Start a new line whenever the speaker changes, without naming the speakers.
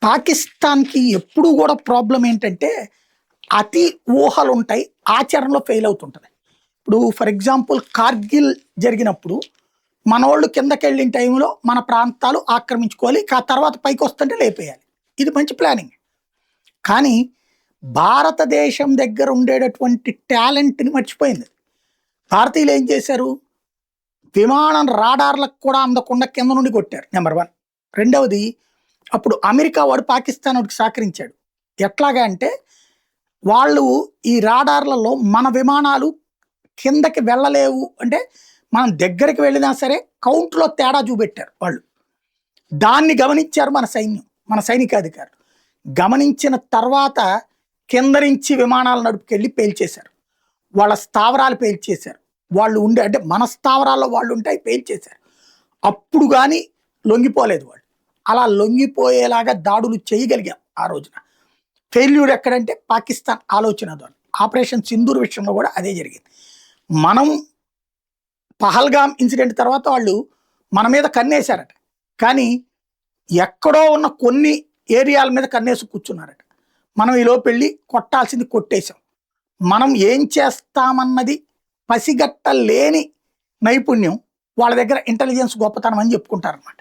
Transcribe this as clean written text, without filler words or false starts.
పాకిస్తాన్‌కి ఎప్పుడూ గూడా ప్రాబ్లమ్ ఏంటంటే, అతి ఊహలుంటాయి. ఆచరణలో ఫెయిల్ అవుతుంటది. ఇప్పుడు ఫర్ ఎగ్జాంపుల్ కార్గిల్ జరిగినప్పుడు, మనోళ్ళు కిందకెళ్ళిన టైంలో మన ప్రాంతాలు ఆక్రమించుకోవాలి. తర్వాత పైకొస్తుంటే లేపేయాలి. ఇది మంచి ప్లానింగ్. కానీ భారతదేశం దగ్గర ఉండేటటువంటి టాలెంట్‌ని మర్చిపోయింది. భారతీయులు ఏం చేశారు? విమానం రాడార్లకు కూడా అందకుండా కింద నుండి కొట్టారు. నంబర్ 1. రెండవది అప్పుడు అమెరికా వాడు పాకిస్తాన్ వాడికి సహకరించాడు. ఎట్లాగా అంటే వాళ్ళు ఈ రాడార్లలో మన విమానాలు కిందకి వెళ్ళలేవు అంటే మనం దగ్గరికి వెళ్ళినా సరే కౌంట్‌లో తేడా చూపెట్టారు వాళ్ళు. దాన్ని గమనించారు మన సైన్యం, మన సైనికాధికారులు. గమనించిన తర్వాత కింద నుంచి విమానాలు నడుపుకెళ్ళి పేల్చేశారు. వాళ్ళ స్థావరాలు పేల్చేశారు. వాళ్ళు ఉండే అంటే మన స్థావరాల్లో వాళ్ళు ఉంటే అవి పేల్చేశారు. అప్పుడు గాని లొంగిపోలేదు వాళ్ళు. అలా లొంగిపోయేలాగా దాడులు చేయగలిగాం ఆ రోజున. ఫెయిల్యూర్ ఎక్కడంటే పాకిస్తాన్ ఆలోచన ధోరణి. ఆపరేషన్ సింధూర్ విషయంలో కూడా అదే జరిగింది. మనం పహల్గామ్ ఇన్సిడెంట్ తర్వాత వాళ్ళు మన మీద కన్నేశారట. కానీ ఎక్కడో ఉన్న కొన్ని ఏరియాల మీద కన్నేసి కూర్చున్నారట. మనం ఈలోపు వెళ్ళి కొట్టాల్సింది కొట్టేశాం. మనం ఏం చేస్తామన్నది పసిగట్టలేని నైపుణ్యం వాళ్ళ దగ్గర ఇంటెలిజెన్స్ గొప్పతనం అని చెప్పుకుంటారనమాట.